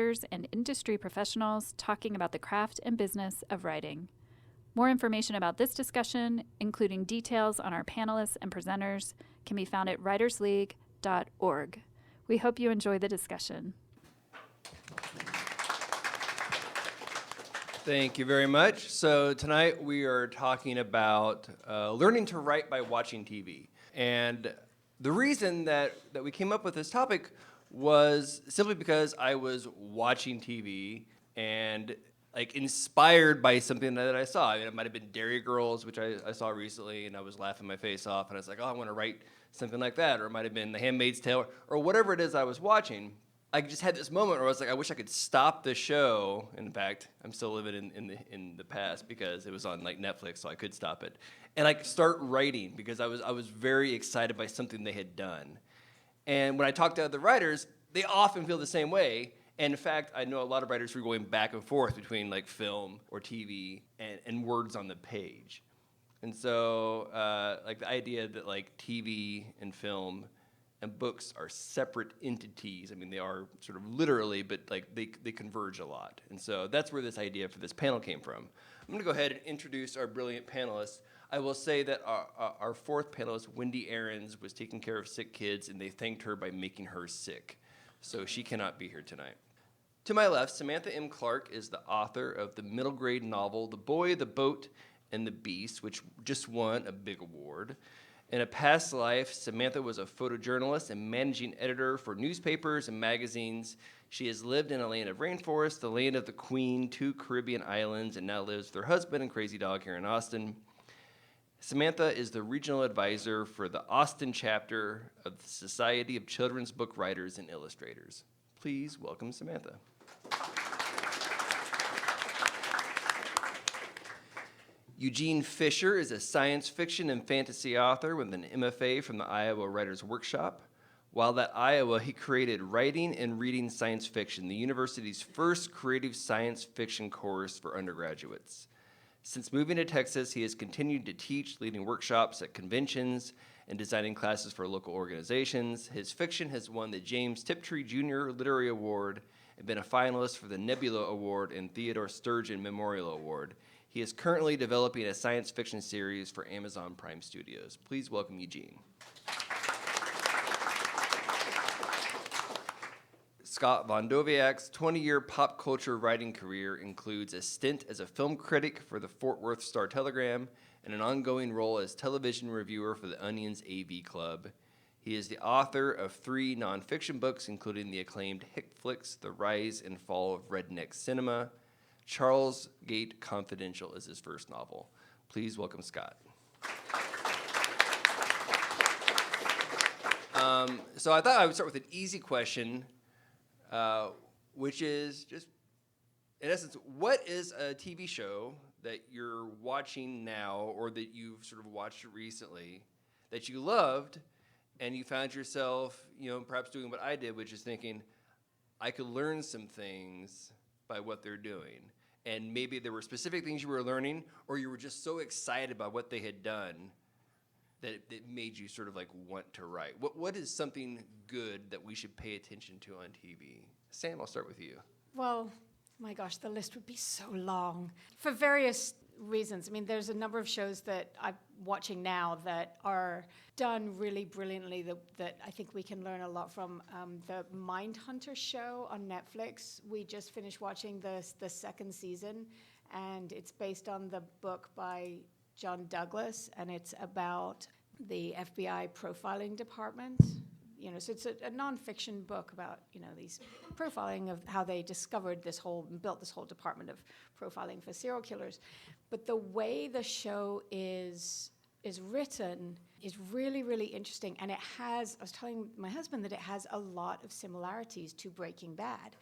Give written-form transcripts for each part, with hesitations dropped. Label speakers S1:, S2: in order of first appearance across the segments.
S1: writers and industry professionals talking about the craft and business of writing. More information about this discussion, including details on our panelists and presenters, can be found at writersleague.org. We hope you enjoy the discussion.
S2: Thank you very much. So tonight we are talking about learning to write by watching TV. And the reason that we came up with this topic was simply because I was watching TV and inspired by something that I saw. I mean, it might have been Dairy Girls, which I saw recently, and I was laughing my face off, and I was like, oh, I want to write something like that. Or it might have been The Handmaid's Tale, or whatever it is I was watching. I just had this moment where I was like, I wish I could stop the show. In fact, I'm still living in the past because it was on Netflix, so I could stop it, and start writing because I was very excited by something they had done. And when I talk to other writers, they often feel the same way. And in fact, I know a lot of writers who are going back and forth between film or TV and words on the page. And so the idea that TV and film and books are separate entities. I mean, they are sort of literally, but they converge a lot. And so that's where this idea for this panel came from. I'm going to go ahead and introduce our brilliant panelists. I will say that our fourth panelist, Wendy Ahrens, was taking care of sick kids, and they thanked her by making her sick. So she cannot be here tonight. To my left, Samantha M Clark is the author of the middle grade novel, The Boy, the Boat, and the Beast, which just won a big award. In a past life, Samantha was a photojournalist and managing editor for newspapers and magazines. She has lived in a land of rainforest, the land of the Queen, 2 Caribbean islands, and now lives with her husband and crazy dog here in Austin. Samantha is the regional advisor for the Austin chapter of the Society of Children's Book Writers and Illustrators. Please welcome Samantha. Eugene Fisher is a science fiction and fantasy author with an MFA from the Iowa Writers Workshop. While at Iowa, he created Writing and Reading Science Fiction, the university's first creative science fiction course for undergraduates. Since moving to Texas, he has continued to teach, leading workshops at conventions and designing classes for local organizations. His fiction has won the James Tiptree Jr. Literary Award and been a finalist for the Nebula Award and Theodore Sturgeon Memorial Award. He is currently developing a science fiction series for Amazon Prime Studios. Please welcome Eugene. Scott Von Doviak's 20-year pop culture writing career includes a stint as a film critic for the Fort Worth Star-Telegram and an ongoing role as television reviewer for the Onion's AV Club. He is the author of 3 nonfiction books, including the acclaimed Hick Flicks, The Rise and Fall of Redneck Cinema. Charles Gate Confidential is his first novel. Please welcome Scott. So I thought I would start with an easy question, which is just, in essence, what is a TV show that you're watching now or that you've sort of watched recently that you loved and you found yourself, perhaps doing what I did, which is thinking, I could learn some things by what they're doing. And maybe there were specific things you were learning, or you were just so excited by what they had done that it made you sort of want to write. What is something good that we should pay attention to on TV? Sam, I'll start with you.
S3: Well, my gosh, the list would be so long for various reasons. I mean, there's a number of shows that I'm watching now that are done really brilliantly that I think we can learn a lot from. The Mindhunter show on Netflix, we just finished watching the second season, and it's based on the book by John Douglas, and it's about the FBI profiling department. So it's a nonfiction book about, these profiling of how they discovered built this whole department of profiling for serial killers. But the way the show is written is really, really interesting. And it has, I was telling my husband that it has a lot of similarities to Breaking Bad.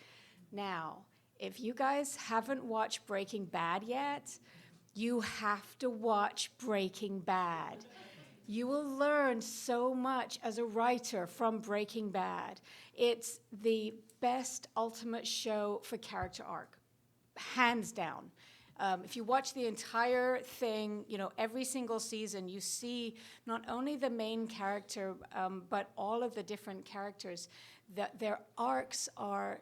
S3: Now, if you guys haven't watched Breaking Bad yet, you have to watch Breaking Bad. You will learn so much as a writer from Breaking Bad. It's the best ultimate show for character arc, hands down. If you watch the entire thing, every single season, you see not only the main character, but all of the different characters, that their arcs are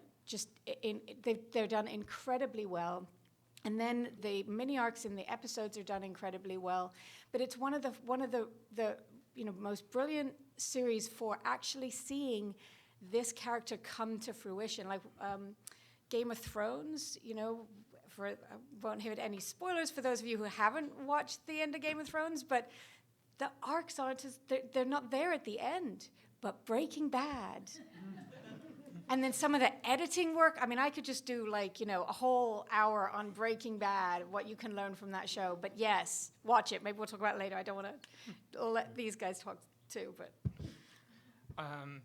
S3: they're done incredibly well. And then the mini arcs in the episodes are done incredibly well. But it's one of the most brilliant series for actually seeing this character come to fruition. Like Game of Thrones, I won't hit any spoilers for those of you who haven't watched the end of Game of Thrones, but the arcs aren't they're not there at the end. But Breaking Bad. And then some of the editing work, I could just do a whole hour on Breaking Bad, what you can learn from that show. But yes, watch it. Maybe we'll talk about it later. I don't want to let these guys talk too, but.
S4: I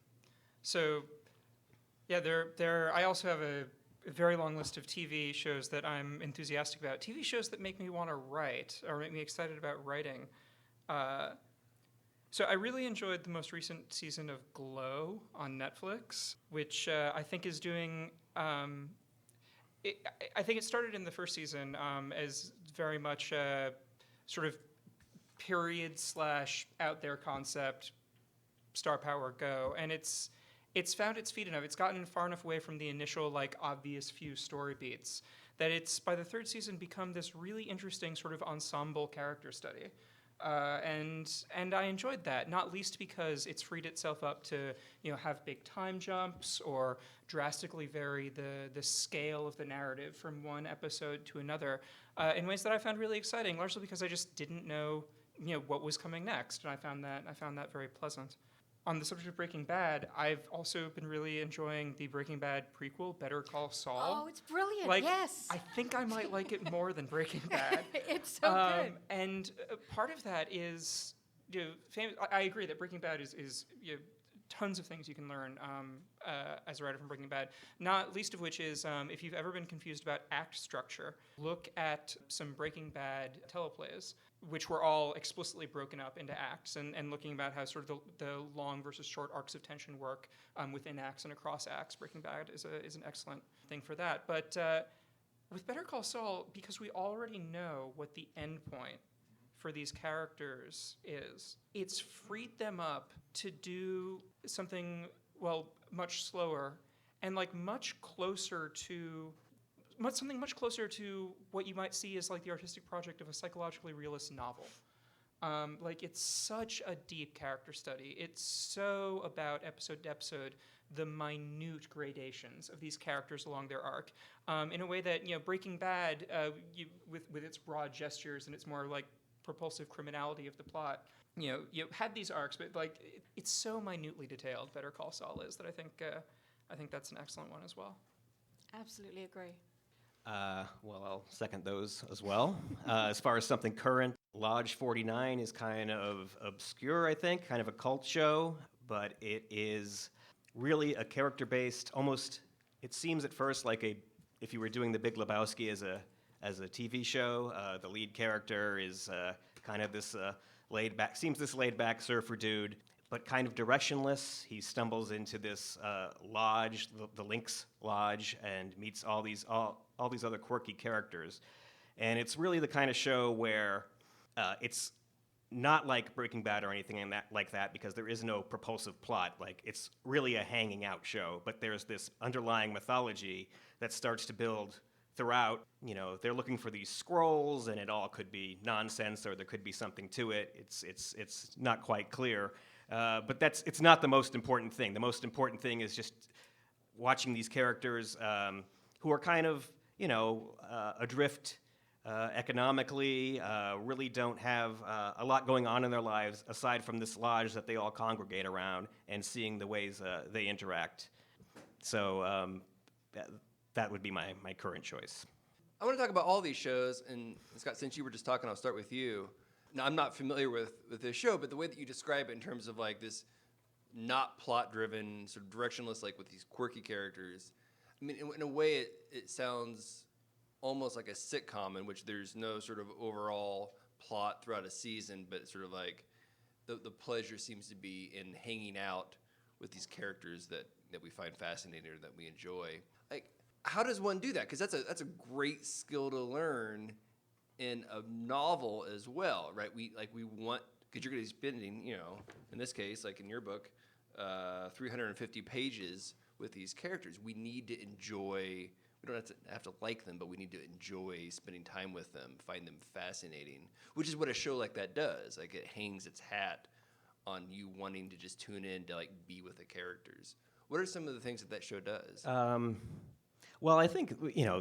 S4: also have a very long list of TV shows that I'm enthusiastic about. TV shows that make me want to write or make me excited about writing. So I really enjoyed the most recent season of Glow on Netflix, which I think is doing. I think it started in the first season as very much a sort of period / out there concept, star power go, and it's found its feet enough. It's gotten far enough away from the initial obvious few story beats that it's by the third season become this really interesting sort of ensemble character study. And I enjoyed that, not least because it's freed itself up to have big time jumps or drastically vary the scale of the narrative from one episode to another in ways that I found really exciting, largely because I just didn't know what was coming next, and I found that very pleasant. On the subject of Breaking Bad, I've also been really enjoying the Breaking Bad prequel, Better Call Saul.
S3: Oh, it's brilliant, yes.
S4: I think I might like it more than Breaking Bad.
S3: It's so good.
S4: And part of that is, I agree that Breaking Bad is tons of things you can learn as a writer from Breaking Bad, not least of which is if you've ever been confused about act structure, look at some Breaking Bad teleplays, which were all explicitly broken up into acts, and looking about how sort of the long versus short arcs of tension work within acts and across acts. Breaking Bad is an excellent thing for that. But with Better Call Saul, because we already know what the end point for these characters is, it's freed them up to do something, much slower and much closer to what you might see as the artistic project of a psychologically realist novel. It's such a deep character study. It's so about episode to episode, the minute gradations of these characters along their arc, in a way that Breaking Bad, with its broad gestures and its more propulsive criminality of the plot, you had these arcs, but it's so minutely detailed. Better Call Saul is that I think that's an excellent one as well.
S3: Absolutely agree.
S5: I'll second those as well. As far as something current, Lodge 49 is kind of obscure, I think, kind of a cult show, but it is really a character-based, almost, it seems at first if you were doing The Big Lebowski as a TV show, the lead character is kind of this laid-back surfer dude, but kind of directionless. He stumbles into this lodge, the Lynx Lodge, and meets all these other quirky characters. And it's really the kind of show where it's not like Breaking Bad or anything like that, because there is no propulsive plot. It's really a hanging out show, but there's this underlying mythology that starts to build throughout. They're looking for these scrolls, and it all could be nonsense, or there could be something to it. It's not quite clear. But it's not the most important thing. The most important thing is just watching these characters who are kind of, adrift economically, really don't have a lot going on in their lives aside from this lodge that they all congregate around, and seeing the ways they interact. So that would be my current choice.
S2: I want to talk about all these shows, and Scott, since you were just talking, I'll start with you. Now, I'm not familiar with this show, but the way that you describe it in terms of this not plot-driven, sort of directionless, with these quirky characters, I mean, in a way, it sounds almost like a sitcom in which there's no sort of overall plot throughout a season, but sort of the pleasure seems to be in hanging out with these characters that we find fascinating or that we enjoy. How does one do that? Because that's a great skill to learn in a novel as well, right? We want, because you're going to be spending, in this case, in your book, 350 pages with these characters. We need to enjoy. We don't have to like them, but we need to enjoy spending time with them, find them fascinating, which is what a show like that does. Like, it hangs its hat on you wanting to just tune in to like be with the characters. What are some of the things that show does?
S5: Well, I think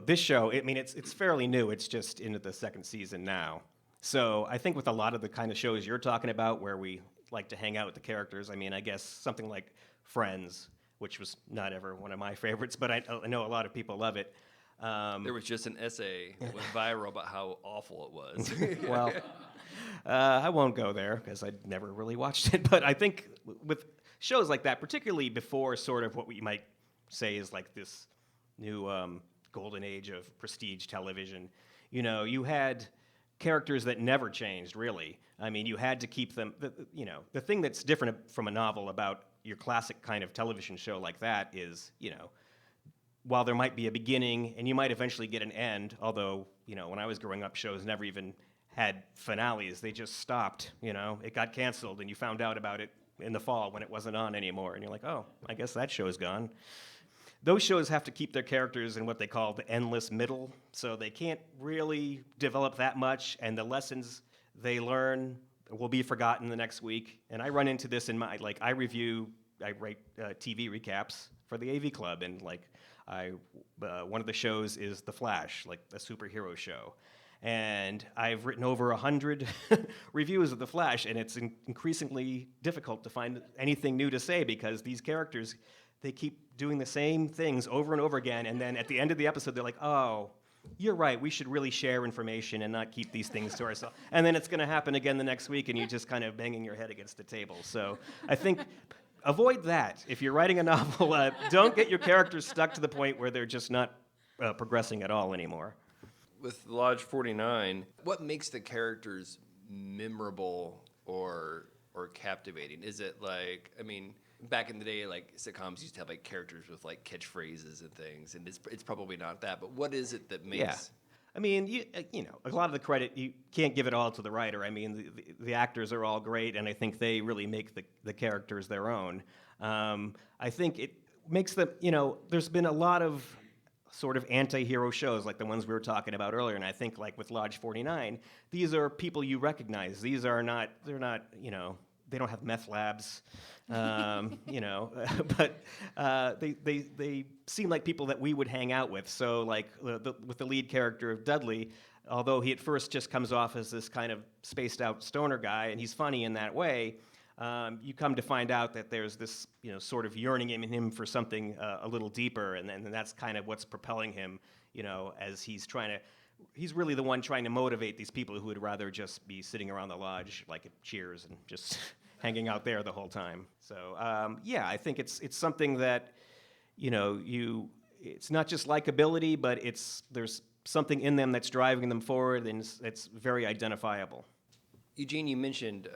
S5: this show. I mean, it's fairly new. It's just into the second season now. So I think with a lot of the kind of shows you're talking about, where we like to hang out with the characters. I mean, I guess something like Friends, which was not ever one of my favorites, but I know a lot of people love it.
S2: There was just an essay that went viral about how awful it was.
S5: Well, I won't go there because I never really watched it. But I think with shows like that, particularly before sort of what we might say is like this new golden age of prestige television, you had characters that never changed, really. I mean, you had to keep them, the thing that's different from a novel about your classic kind of television show like that is, while there might be a beginning and you might eventually get an end, although, when I was growing up, shows never even had finales. They just stopped, it got canceled and you found out about it in the fall when it wasn't on anymore. And you're like, oh, I guess that show's gone. Those shows have to keep their characters in what they call the endless middle, so they can't really develop that much, and the lessons they learn will be forgotten the next week. And I run into this in my, I write TV recaps for the AV Club, and one of the shows is The Flash, like a superhero show. And I've written over 100 reviews of The Flash, and it's increasingly difficult to find anything new to say because these characters, they keep doing the same things over and over again, and then at the end of the episode, they're like, oh, you're right, we should really share information and not keep these things to ourselves. And then it's going to happen again the next week, and you're just kind of banging your head against the table. So I think avoid that. If you're writing a novel, don't get your characters stuck to the point where they're just not progressing at all anymore.
S2: With Lodge 49, what makes the characters memorable or captivating? Is it back in the day, sitcoms used to have characters with catchphrases and things, and it's probably not that. But what is it that makes?
S5: Yeah. I mean, a lot of the credit, you can't give it all to the writer. I mean, the actors are all great, and I think they really make the characters their own. I think it makes them, there's been a lot of sort of anti-hero shows like the ones we were talking about earlier, and I think with Lodge 49, these are people you recognize. They're not, they don't have meth labs, but they seem like people that we would hang out with. So with the lead character of Dudley, although he at first just comes off as this kind of spaced out stoner guy, and he's funny in that way, you come to find out that there's this sort of yearning in him for something a little deeper, and that's kind of what's propelling him, as he's really the one trying to motivate these people who would rather just be sitting around the lodge like at Cheers and just hanging out there the whole time. So I think it's something that it's not just likability, but there's something in them that's driving them forward, and it's very identifiable.
S2: Eugene, you mentioned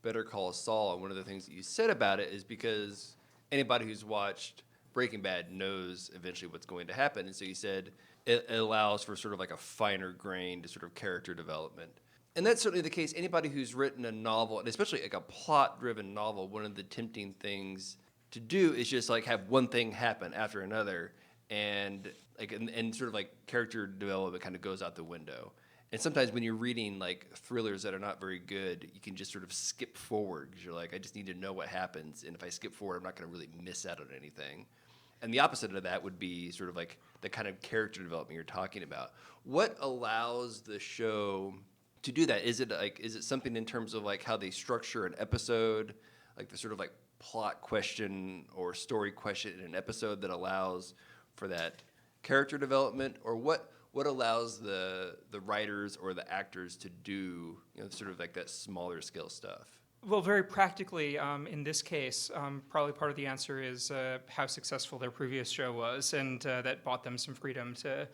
S2: Better Call Saul, and one of the things that you said about it is because anybody who's watched Breaking Bad knows eventually what's going to happen, and so you said it allows for sort of a finer grained sort of character development. And that's certainly the case. Anybody who's written a novel, and especially a plot-driven novel, one of the tempting things to do is just have one thing happen after another, and sort of character development kind of goes out the window. And sometimes when you're reading thrillers that are not very good, you can just sort of skip forward because you're I just need to know what happens, and if I skip forward, I'm not going to really miss out on anything. And the opposite of that would be sort of the kind of character development you're talking about. What allows the show to do that? Is it something in terms of how they structure an episode, the sort of plot question or story question in an episode that allows for that character development, or what allows the writers or the actors to do sort of that smaller scale stuff?
S4: Well, very practically, in this case, probably part of the answer is how successful their previous show was, and that bought them some freedom to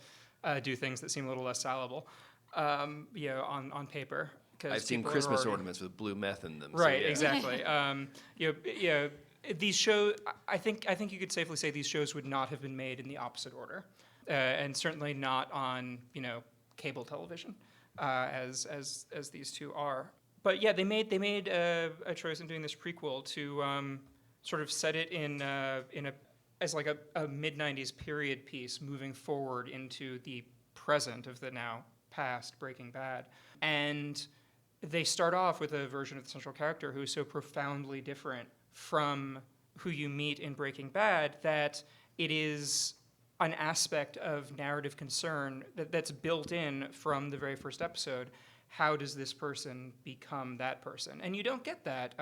S4: do things that seem a little less salable, on paper.
S2: I've seen Christmas ornaments with blue meth in them.
S4: Right,
S2: so yeah.
S4: Exactly. These shows, I think you could safely say these shows would not have been made in the opposite order, and certainly not on cable television, as these two are. But yeah, they made a choice in doing this prequel to sort of set it in a as like a mid-90s period piece moving forward into the present of the now past Breaking Bad. And they start off with a version of the central character who is so profoundly different from who you meet in Breaking Bad that it is an aspect of narrative concern that's built in from the very first episode. How does this person become that person? And you don't get that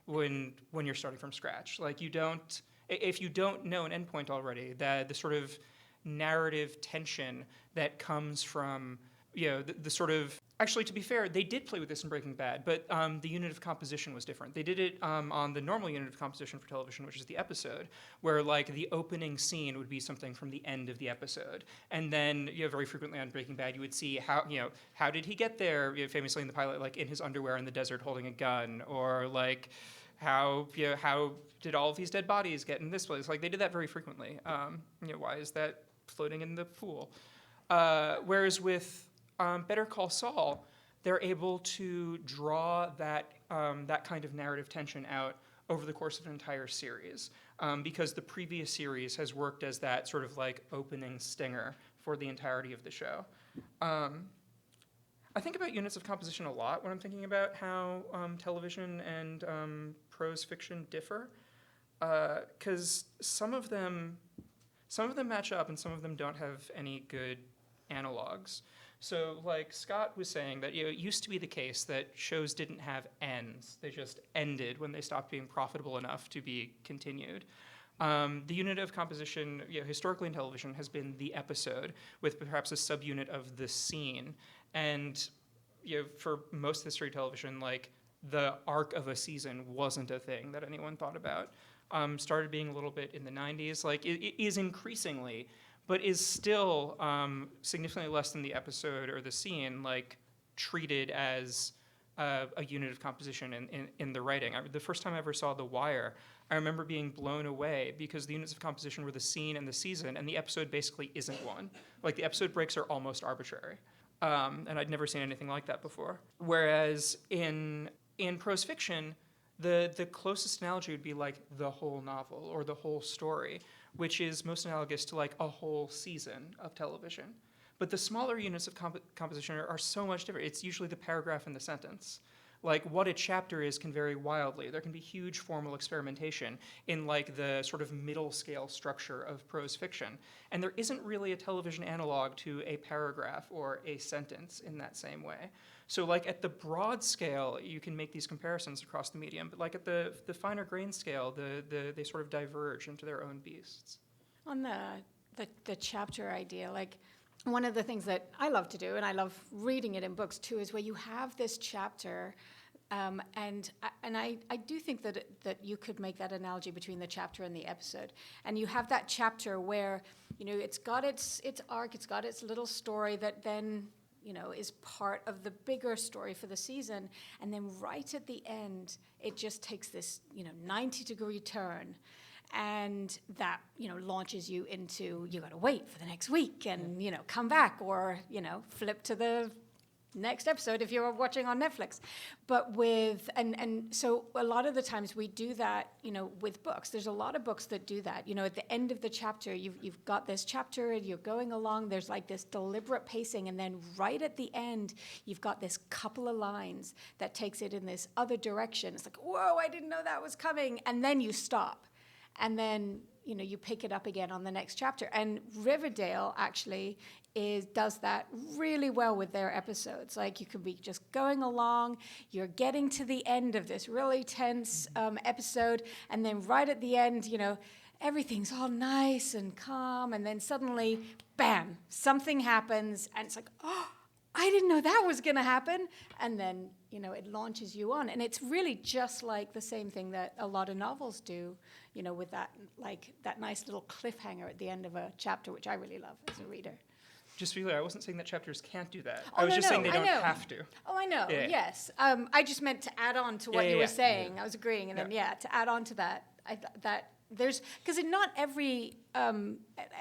S4: when you're starting from scratch. Like you don't, if you don't know an endpoint already, that the sort of narrative tension that comes from, the sort of, actually to be fair, they did play with this in Breaking Bad, but the unit of composition was different. They did it on the normal unit of composition for television, which is the episode, where like the opening scene would be something from the end of the episode. And then, very frequently on Breaking Bad, you would see how did he get there, famously in the pilot, like in his underwear in the desert holding a gun, or like how did all of these dead bodies get in this place? Like they did that very frequently. Why is that floating in the pool? Whereas with Better Call Saul, they're able to draw that kind of narrative tension out over the course of an entire series, because the previous series has worked as that sort of like opening stinger for the entirety of the show. I think about units of composition a lot when I'm thinking about how television and prose fiction differ, because some of them match up and some of them don't have any good analogs. So like Scott was saying that it used to be the case that shows didn't have ends. They just ended when they stopped being profitable enough to be continued. The unit of composition historically in television has been the episode with perhaps a subunit of the scene. And for most history of television, like the arc of a season wasn't a thing that anyone thought about. Started being a little bit in the 90s. Like it is increasingly, but is still significantly less than the episode or the scene, like treated as a unit of composition in the writing. The first time I ever saw The Wire, I remember being blown away because the units of composition were the scene and the season, and the episode basically isn't one. Like the episode breaks are almost arbitrary, and I'd never seen anything like that before. Whereas in prose fiction, the closest analogy would be like the whole novel or the whole story, which is most analogous to like a whole season of television. But the smaller units of composition are so much different. It's usually the paragraph and the sentence. Like what a chapter is can vary wildly. There can be huge formal experimentation in like the sort of middle scale structure of prose fiction. And there isn't really a television analog to a paragraph or a sentence in that same way. So like at the broad scale, you can make these comparisons across the medium, but like at the finer grain scale, they sort of diverge into their own beasts.
S3: On the chapter idea, like one of the things that I love to do, and I love reading it in books too, is where you have this chapter, and I do think that you could make that analogy between the chapter and the episode. And you have that chapter where it's got its arc, it's got its little story that then is part of the bigger story for the season. And then right at the end, it just takes this, 90-degree turn. And that, launches you into, you got to wait for the next week and, come back or, flip to the next episode if you're watching on Netflix. But and so a lot of the times we do that, with books. There's a lot of books that do that. At the end of the chapter, you've got this chapter and you're going along. There's like this deliberate pacing. And then right at the end, you've got this couple of lines that takes it in this other direction. It's like, whoa, I didn't know that was coming. And then you stop. And then, you pick it up again on the next chapter. And Riverdale actually does that really well with their episodes. Like you could be just going along, you're getting to the end of this really tense episode, and then right at the end, everything's all nice and calm, and then suddenly, bam, something happens, and it's like, oh, I didn't know that was going to happen. And then, it launches you on. And it's really just like the same thing that a lot of novels do, with that, like that nice little cliffhanger at the end of a chapter, which I really love as a reader.
S4: Just to be clear, I wasn't saying that chapters can't do that.
S3: Oh,
S4: I was just saying they don't have to.
S3: Oh, I know,
S4: Yeah.
S3: yes. I just meant to add on to what you were saying.
S4: Yeah.
S3: I was agreeing. And then, to add on to that, that there's, because not every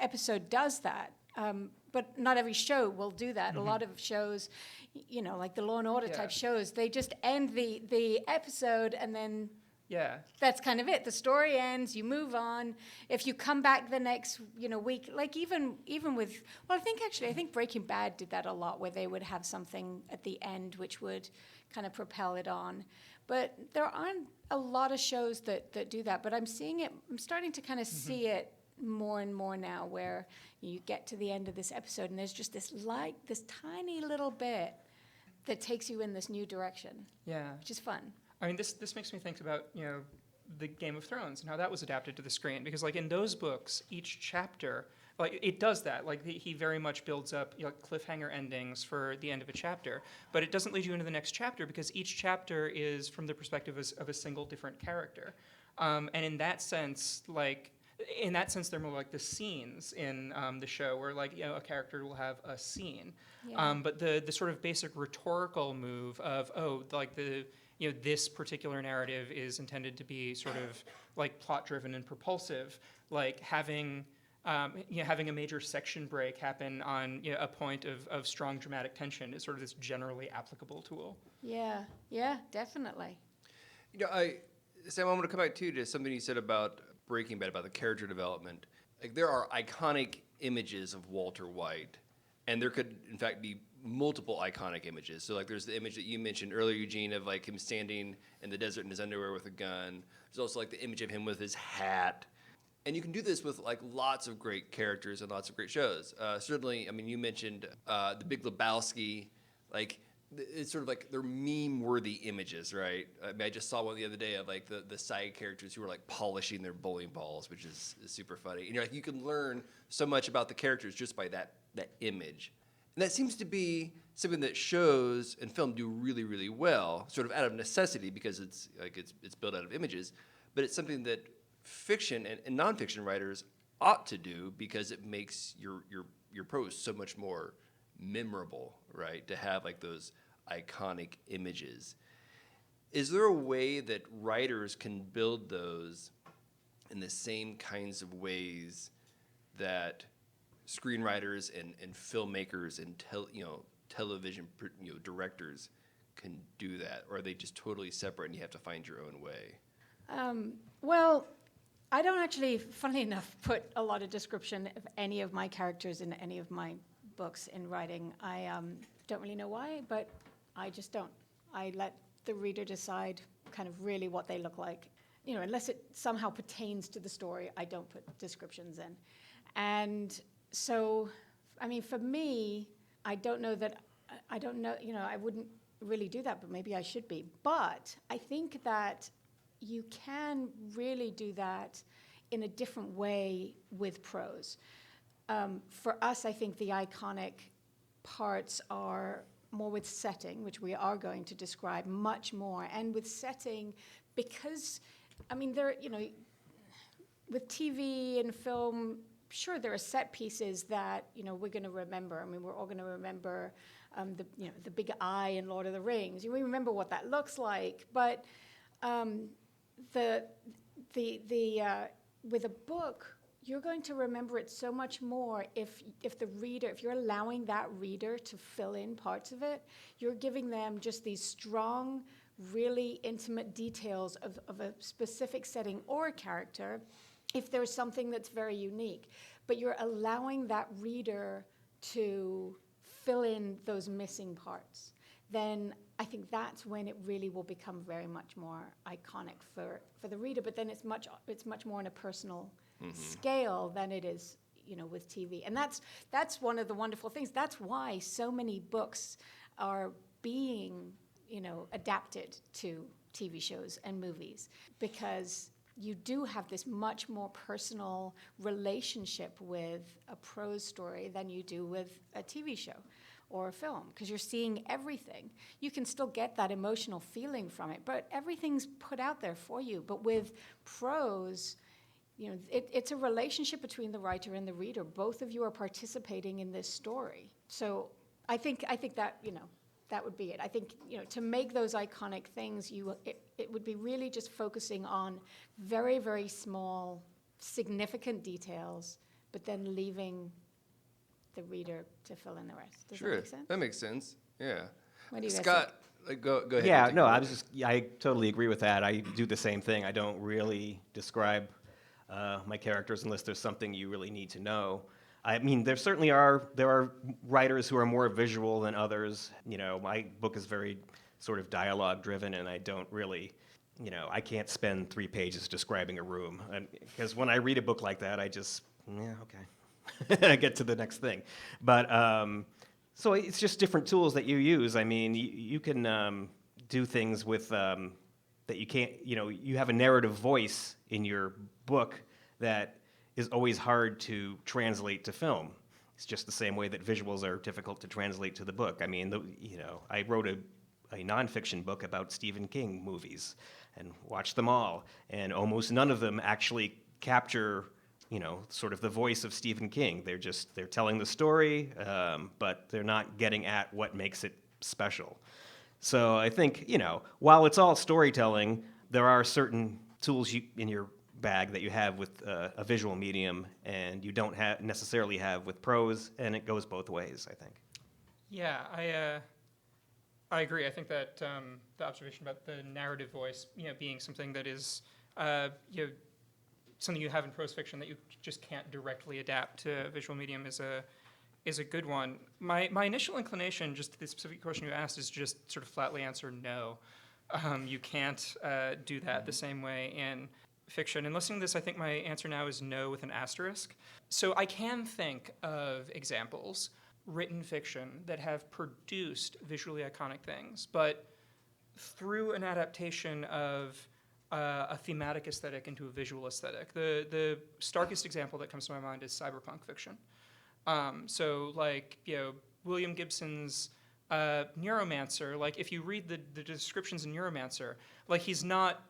S3: episode does that. But not every show will do that. Mm-hmm. A lot of shows, like the Law and Order type shows, they just end the episode and then
S4: Yeah.
S3: That's kind of it. The story ends, you move on. If you come back the next, week, like even with, well, I think Breaking Bad did that a lot, where they would have something at the end which would kind of propel it on. But there aren't a lot of shows that do that. But I'm starting to kind of see it more and more now, where you get to the end of this episode and there's just this tiny little bit that takes you in this new direction.
S4: Yeah.
S3: Which is fun.
S4: I mean, this makes me think about, the Game of Thrones and how that was adapted to the screen. Because, like, in those books, each chapter, like, it does that. Like, he very much builds up cliffhanger endings for the end of a chapter. But it doesn't lead you into the next chapter, because each chapter is from the perspective of a single different character. And in that sense, they're more like the scenes in the show, where, like, a character will have a scene.
S3: Yeah.
S4: But the sort of basic rhetorical move of, this particular narrative is intended to be sort of like plot-driven and propulsive, like having a major section break happen on a point of strong dramatic tension is sort of this generally applicable tool.
S3: Yeah, definitely.
S2: Sam, I want to come back to something you said about Breaking Bad, about the character development. Like, there are iconic images of Walter White, and there could, in fact, be multiple iconic images. So, like, there's the image that you mentioned earlier, Eugene, of, like, him standing in the desert in his underwear with a gun. There's also, like, the image of him with his hat. And you can do this with, like, lots of great characters and lots of great shows. Certainly, I mean, you mentioned The Big Lebowski. Like, it's sort of like they're meme-worthy images, right? I mean, I just saw one the other day of, like, the side characters who were, like, polishing their bowling balls, which is super funny. And you can learn so much about the characters just by that image. And that seems to be something that shows and film do really, really well, sort of out of necessity, because it's built out of images. But it's something that fiction and nonfiction writers ought to do, because it makes your prose so much more memorable, right? To have, like, those iconic images. Is there a way that writers can build those in the same kinds of ways that screenwriters and filmmakers and television directors can do that, or are they just totally separate and you have to find your own way?
S3: Well, I don't actually, funnily enough, put a lot of description of any of my characters in any of my books in writing. I don't really know why, but I just don't. I let the reader decide kind of really what they look like. Unless it somehow pertains to the story, I don't put descriptions in. And so, I mean, for me, I don't know, I wouldn't really do that, but maybe I should be. But I think that you can really do that in a different way with prose. For us, I think the iconic parts are more with setting, which we are going to describe much more, and with setting, because, I mean, with TV and film, sure, there are set pieces that we're going to remember. I mean, we're all going to remember the big eye in Lord of the Rings. We remember what that looks like, but with a book, you're going to remember it so much more if you're allowing that reader to fill in parts of it. You're giving them just these strong, really intimate details of a specific setting or a character, if there's something that's very unique. But you're allowing that reader to fill in those missing parts. Then I think that's when it really will become very much more iconic for the reader. But then it's much more on a personal scale than it is, with TV. And that's one of the wonderful things. That's why so many books are being, adapted to TV shows and movies, because you do have this much more personal relationship with a prose story than you do with a TV show or a film, because you're seeing everything. You can still get that emotional feeling from it, but everything's put out there for you. But with prose, it's a relationship between the writer and the reader. Both of you are participating in this story. So I think that, that would be it. I think, to make those iconic things, it would be really just focusing on very, very small, significant details, but then leaving the reader to fill in the rest. Does that make sense?
S2: That makes sense. Yeah.
S3: What do you guys
S2: Scott, go ahead.
S5: Yeah,
S2: Take
S5: no,
S2: it
S5: I
S2: away.
S5: was I totally agree with that. I do the same thing. I don't really describe my characters unless there's something you really need to know. I mean, there are writers who are more visual than others. My book is very sort of dialogue driven, and I don't really, I can't spend 3 pages describing a room, because when I read a book like that, I just, yeah, okay, I get to the next thing. But so it's just different tools that you use. I mean, you can do things with that you can't. You have a narrative voice in your book that is always hard to translate to film. It's just the same way that visuals are difficult to translate to the book. I mean, I wrote a nonfiction book about Stephen King movies and watched them all, and almost none of them actually capture, sort of the voice of Stephen King. They're telling the story, but they're not getting at what makes it special. So I think, while it's all storytelling, there are certain tools in your bag that you have with a visual medium, and you don't necessarily have with prose, and it goes both ways, I think.
S4: Yeah, I agree. I think that the observation about the narrative voice, being something that is, something you have in prose fiction that you just can't directly adapt to a visual medium is a good one. My initial inclination, just to the specific question you asked, is just sort of flatly answer no. You can't do that the same way in fiction. And listening to this, I think my answer now is no with an asterisk. So I can think of examples, written fiction, that have produced visually iconic things, but through an adaptation of a thematic aesthetic into a visual aesthetic. The starkest example that comes to my mind is cyberpunk fiction. So William Gibson's Neuromancer, if you read the descriptions in Neuromancer, he's not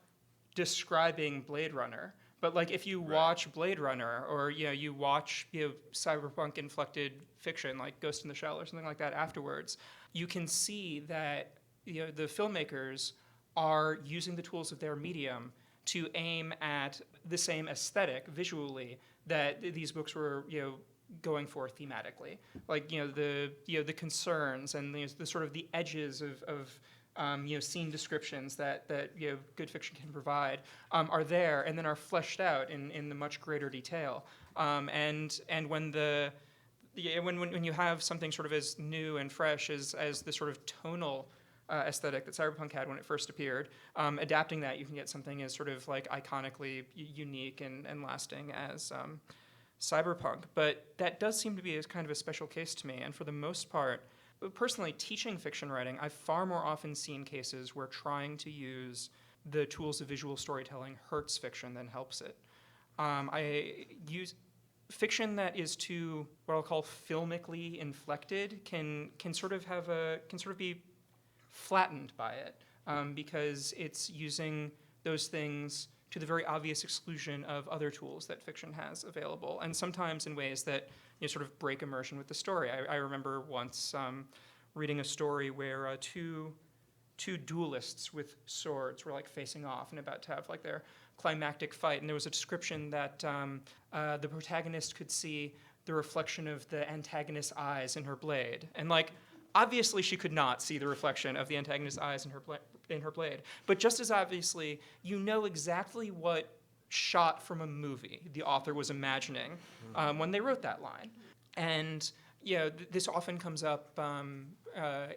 S4: describing Blade Runner, but if you watch Blade Runner, or you watch cyberpunk inflected fiction like Ghost in the Shell or something like that afterwards, you can see that the filmmakers are using the tools of their medium to aim at the same aesthetic visually that these books were going for thematically, the concerns and the sort of the edges of scene descriptions that good fiction can provide are there, and then are fleshed out in the much greater detail. And when when you have something sort of as new and fresh as the sort of tonal aesthetic that cyberpunk had when it first appeared, adapting that, you can get something as sort of iconically unique and lasting as cyberpunk. But that does seem to be kind of a special case to me, and for the most part, personally, teaching fiction writing, I've far more often seen cases where trying to use the tools of visual storytelling hurts fiction than helps it. I use fiction that is too what I'll call filmically inflected can sort of be flattened by it, because it's using those things to the very obvious exclusion of other tools that fiction has available, and sometimes in ways that sort of break immersion with the story. I remember once reading a story where two duelists with swords were facing off and about to have their climactic fight, and there was a description that the protagonist could see the reflection of the antagonist's eyes in her blade, and obviously she could not see the reflection of the antagonist's eyes in her blade, but just as obviously you know exactly what shot from a movie the author was imagining when they wrote that line. And this often comes up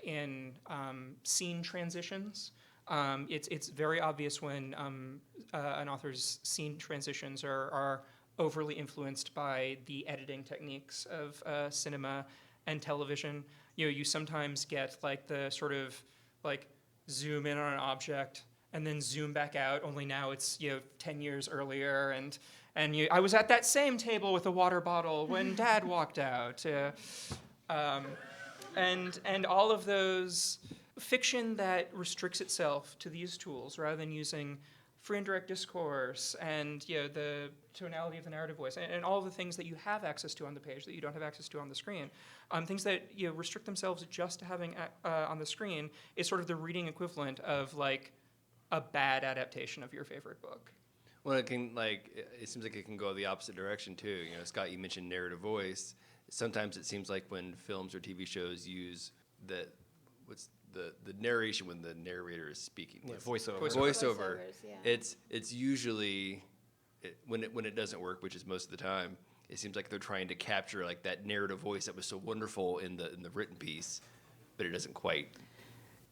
S4: in scene transitions. It's very obvious when an author's scene transitions are overly influenced by the editing techniques of cinema and television. You sometimes get the sort of zoom in on an object and then zoom back out, only now it's 10 years earlier, and I was at that same table with a water bottle when Dad walked out, and all of those fiction that restricts itself to these tools rather than using free and direct discourse and the tonality of the narrative voice and all of the things that you have access to on the page that you don't have access to on the screen, things that restrict themselves just to having on the screen, is sort of the reading equivalent of a bad adaptation of your favorite book.
S2: Well, it can it seems like it can go the opposite direction too. Scott, you mentioned narrative voice. Sometimes it seems like when films or TV shows use what's the narration when the narrator is speaking.
S5: Yeah, voiceover.
S2: Voiceover.
S3: Voiceovers, yeah.
S2: It's usually when it doesn't work, which is most of the time. It seems like they're trying to capture like that narrative voice that was so wonderful in the written piece, but it doesn't quite.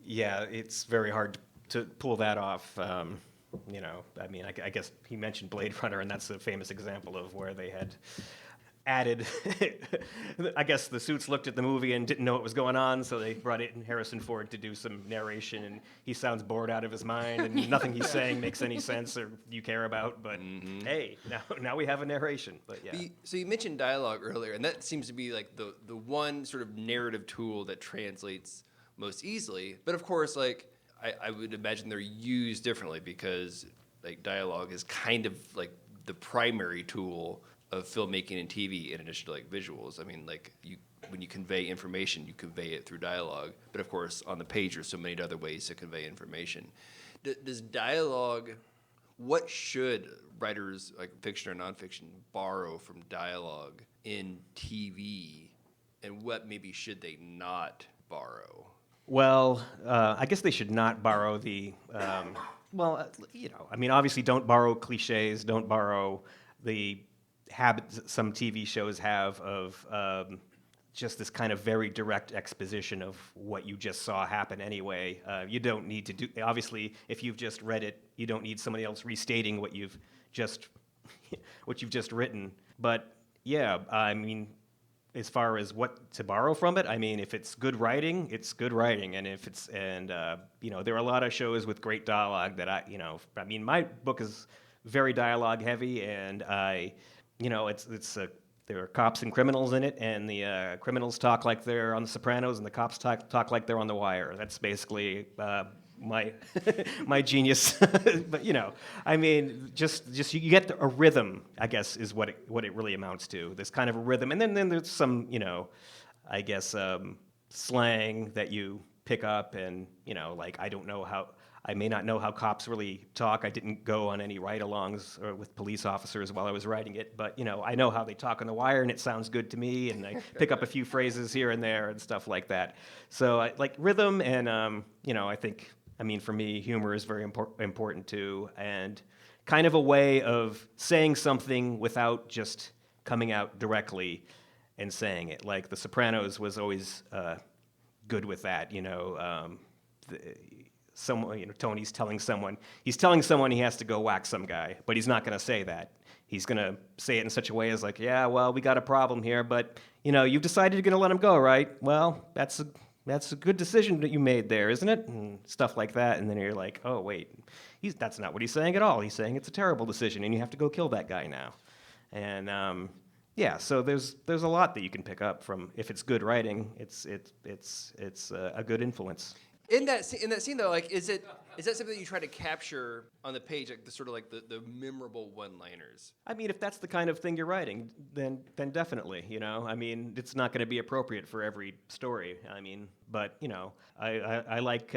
S5: Yeah, it's very hard to pull that off. You know, I mean, I guess he mentioned Blade Runner, and that's a famous example of where they had added. I guess the suits looked at the movie and didn't know what was going on, so they brought in Harrison Ford to do some narration, and he sounds bored out of his mind, and nothing he's saying makes any sense or you care about. But hey, now we have a narration. But yeah.
S2: So you mentioned dialogue earlier, and that seems to be like the one sort of narrative tool that translates most easily. But of course, like I would imagine they're used differently because like dialogue is kind of like the primary tool of filmmaking and TV in addition to like visuals. I mean, like when you convey information, you convey it through dialogue. But of course, on the page, there's so many other ways to convey information. Does dialogue? What should writers like fiction or nonfiction borrow from dialogue in TV, and what maybe should they not borrow?
S5: Well, I guess they should not borrow the. You know, I mean, obviously, don't borrow cliches. Don't borrow the habits some TV shows have of just this kind of very direct exposition of what you just saw happen anyway. You don't need to do. Obviously, if you've just read it, you don't need somebody else restating what you've just written. But yeah, I mean, as far as what to borrow from it, I mean, if it's good writing, it's good writing, and if it's you know, there are a lot of shows with great dialogue that I mean, my book is very dialogue heavy, and you know, there are cops and criminals in it, and the criminals talk like they're on The Sopranos, and the cops talk like they're on The Wire. That's basically my my genius. But you know, I mean, just you get a rhythm, I guess, is what it really amounts to. This kind of a rhythm, and then there's some, you know, I guess slang that you pick up, and you know, like I may not know how cops really talk. I didn't go on any ride-alongs with police officers while I was writing it, but you know, I know how they talk on The Wire, and it sounds good to me, and I pick up a few phrases here and there and stuff like that. So I like rhythm, and you know, I mean, for me, humor is very important too, and kind of a way of saying something without just coming out directly and saying it. Like The Sopranos was always good with that, you know. Someone, you know, Tony's telling someone he has to go whack some guy, but he's not going to say that. He's going to say it in such a way as like, yeah, well, we got a problem here, but you know, you've decided you're going to let him go, right? Well, that's a good decision that you made there, isn't it? And stuff like that. And then you're like, oh wait, that's not what he's saying at all. He's saying it's a terrible decision, and you have to go kill that guy now. And yeah, so there's a lot that you can pick up from. If it's good writing, it's a good influence.
S2: In that scene though, like, is that something that you try to capture on the page, like the sort of like the memorable one-liners?
S5: I mean, if that's the kind of thing you're writing, then definitely, you know. I mean, it's not going to be appropriate for every story. I mean, but you know, I like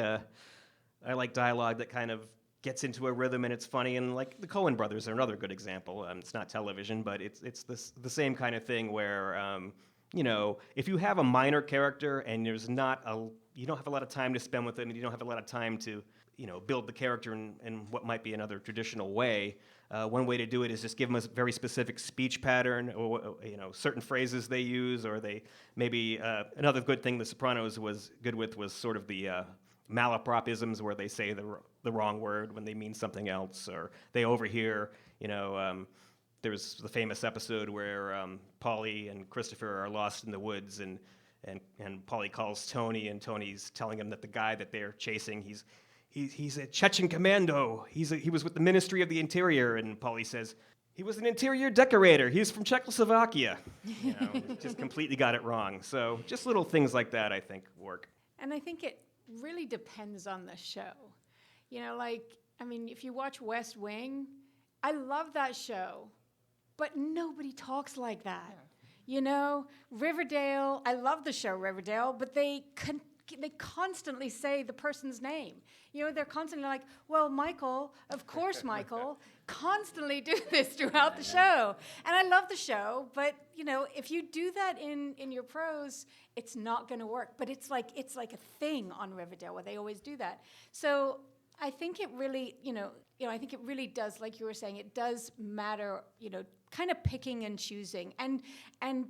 S5: dialogue that kind of gets into a rhythm and it's funny, and like the Coen brothers are another good example. It's not television, but it's the same kind of thing where you know, if you have a minor character and you don't have a lot of time to spend with them, and you don't have a lot of time to, you know, build the character in what might be another traditional way. One way to do it is just give them a very specific speech pattern, or you know, certain phrases they use, or they maybe another good thing The Sopranos was good with was sort of the malapropisms, where they say the wrong word when they mean something else, or they overhear, you know. There's the famous episode where Paulie and Christopher are lost in the woods, and Paulie calls Tony, and Tony's telling him that the guy that they're chasing, he's a Chechen commando. He was with the Ministry of the Interior, and Paulie says he was an interior decorator. He's from Czechoslovakia. You know, just completely got it wrong. So just little things like that, I think, work.
S3: And I think it really depends on the show. You know, like, I mean, if you watch West Wing, I love that show, but nobody talks like that. Yeah. You know, Riverdale, I love the show Riverdale, but they they constantly say the person's name. You know, they're constantly like, well, Michael, of course, Michael, constantly do this throughout the show. And I love the show, but, you know, if you do that in your prose, it's not going to work. But it's like a thing on Riverdale where they always do that. So I think it really, I think it really does, like you were saying, it does matter, kind of picking and choosing and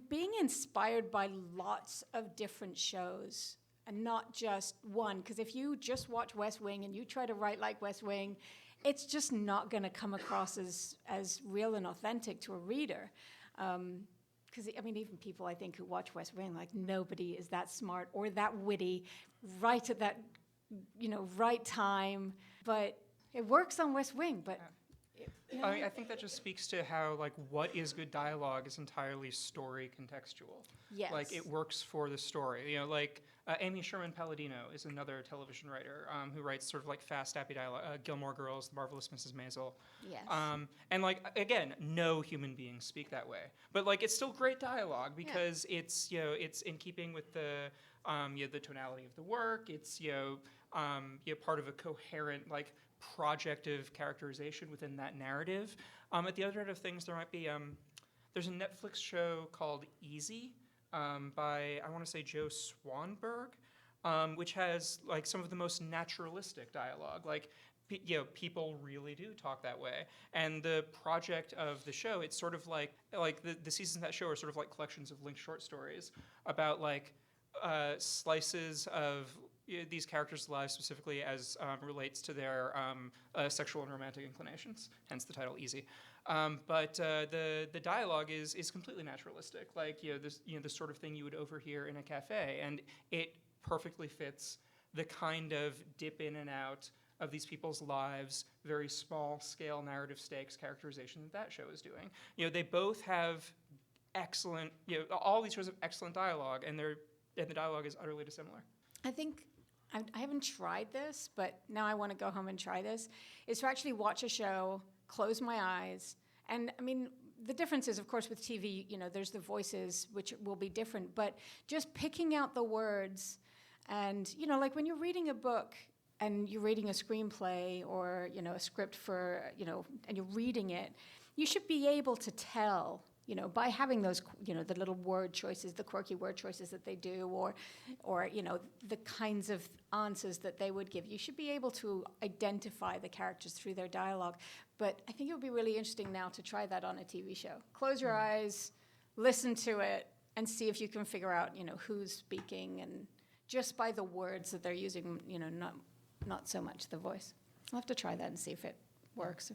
S3: being inspired by lots of different shows and not just one. Because if you just watch West Wing and you try to write like West Wing, it's just not going to come across as real and authentic to a reader. Because, even people, I think, who watch West Wing, like, nobody is that smart or that witty right at that, right time. But it works on West Wing, but...
S4: I think that just speaks to how, like, what is good dialogue is entirely story contextual.
S3: Yes.
S4: Like, it works for the story. Amy Sherman Palladino is another television writer who writes sort of like fast, snappy dialogue. Gilmore Girls, The Marvelous Mrs. Maisel.
S3: Yes.
S4: And, like, again, no human beings speak that way. But, like, it's still great dialogue because it's in keeping with the tonality of the work. It's, part of a coherent, like, project of characterization within that narrative. At the other end of things, there might be there's a Netflix show called Easy by, I want to say, Joe Swanberg, which has like some of the most naturalistic dialogue. Like, people really do talk that way. And the project of the show, it's sort of like the seasons of that show are sort of like collections of linked short stories about like slices of these characters' lives specifically as relates to their sexual and romantic inclinations, hence the title Easy. But the dialogue is completely naturalistic, like the sort of thing you would overhear in a cafe, and it perfectly fits the kind of dip in and out of these people's lives, very small scale narrative stakes characterization that show is doing. They both have excellent, all these shows have excellent dialogue, and the dialogue is utterly dissimilar.
S3: I think I haven't tried this, but now I want to go home and try this, is to actually watch a show, close my eyes. And the difference is, of course, with TV, there's the voices, which will be different, but just picking out the words and, like when you're reading a book and you're reading a screenplay or, a script for, and you're reading it, you should be able to tell, by having those, the little word choices, the quirky word choices that they do, or the kinds of answers that they would give. You should be able to identify the characters through their dialogue. But I think it would be really interesting now to try that on a TV show. Close your eyes, listen to it, and see if you can figure out, who's speaking, and just by the words that they're using, not so much the voice. I'll have to try that and see if it works.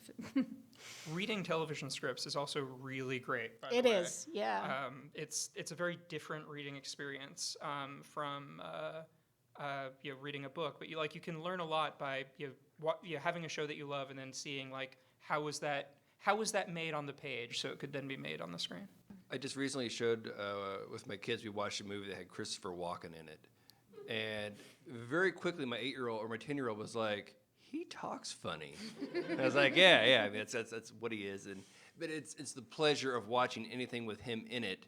S4: Reading television scripts is also really great, by the way.
S3: It is, yeah.
S4: It's a very different reading experience from reading a book, but you can learn a lot by having a show that you love and then seeing like how was that made on the page so it could then be made on the screen.
S2: I just recently showed with my kids, we watched a movie that had Christopher Walken in it, and very quickly my 8-year-old or my 10-year-old was like, he talks funny. And I was like, yeah. That's what he is. But it's the pleasure of watching anything with him in it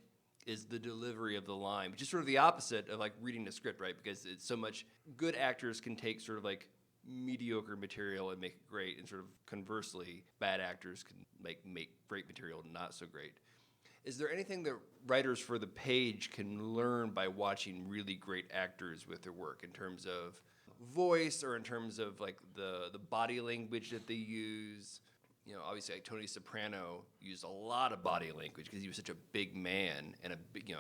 S2: is the delivery of the line, which is sort of the opposite of like reading the script, right? Because it's so much. Good actors can take sort of like mediocre material and make it great, and sort of conversely, bad actors can make great material not so great. Is there anything that writers for the page can learn by watching really great actors with their work in terms of voice or in terms of like the body language that they use? Obviously like Tony Soprano used a lot of body language because he was such a big man, and a big,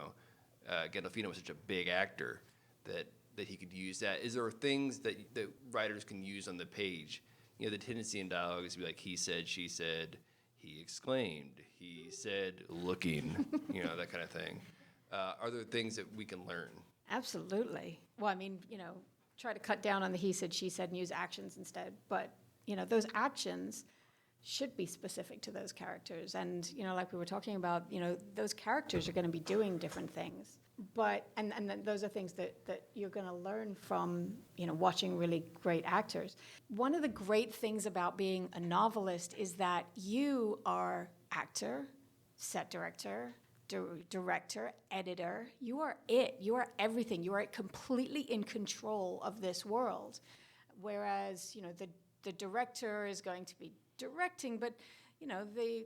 S2: Gandolfino was such a big actor that he could use that. Is there things that writers can use on the page? The tendency in dialogue is to be like, he said, she said, he exclaimed, he said, looking, that kind of thing. Are there things that we can learn?
S3: Absolutely. Well, try to cut down on the he said, she said, and use actions instead. But, those actions should be specific to those characters. And, like we were talking about, those characters are going to be doing different things. But, and then those are things that you're going to learn from, watching really great actors. One of the great things about being a novelist is that you are actor, set director, director, editor. You are it. You are everything. You are completely in control of this world. Whereas, the director is going to be directing, but, the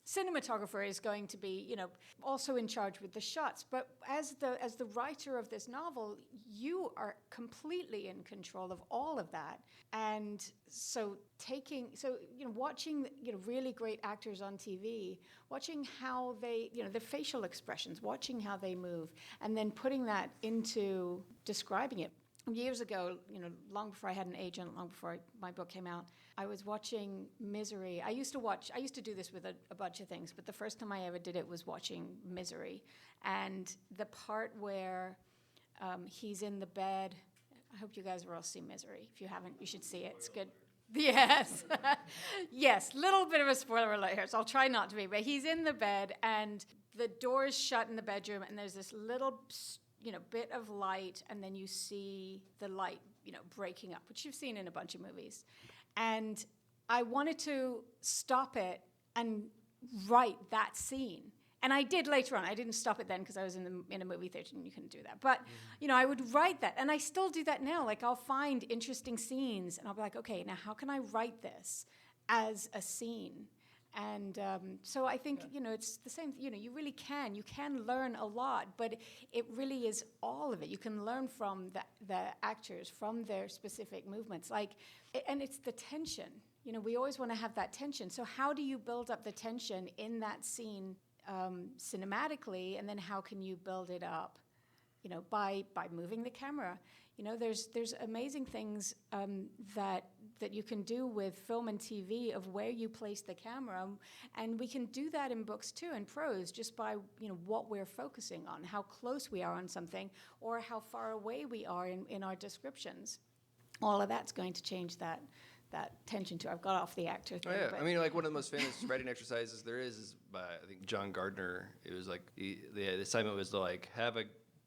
S3: cinematographer is going to be, also in charge with the shots. But as the writer of this novel, you are completely in control of all of that. And so watching, really great actors on TV, watching how they, the facial expressions, watching how they move, and then putting that into describing it. Years ago, long before I had an agent, long before my book came out, I was watching Misery. I used to do this with a bunch of things, but the first time I ever did it was watching Misery. And the part where he's in the bed, I hope you guys have all seen Misery. If you haven't, you should see it. It's good. Yes. Yes, little bit of a spoiler alert here, so I'll try not to be. But he's in the bed, and the door is shut in the bedroom, and there's this little bit of light, and then you see the light, breaking up, which you've seen in a bunch of movies. And I wanted to stop it and write that scene. And I did later on. I didn't stop it then because I was in a movie theater and you couldn't do that. But, I would write that. And I still do that now. Like, I'll find interesting scenes and I'll be like, okay, now how can I write this as a scene? And so I think, it's the same, you really can. You can learn a lot, but it really is all of it. You can learn from the actors, from their specific movements. And it's the tension. We always want to have that tension. So how do you build up the tension in that scene cinematically, and then how can you build it up, by moving the camera? There's amazing things that you can do with film and TV of where you place the camera, and we can do that in books too, in prose, just by what we're focusing on, how close we are on something, or how far away we are in our descriptions. All of that's going to change that tension too. I've got off the actor thing.
S2: Oh, yeah. One of the most famous writing exercises there is by, I think, John Gardner. It was the assignment was to have a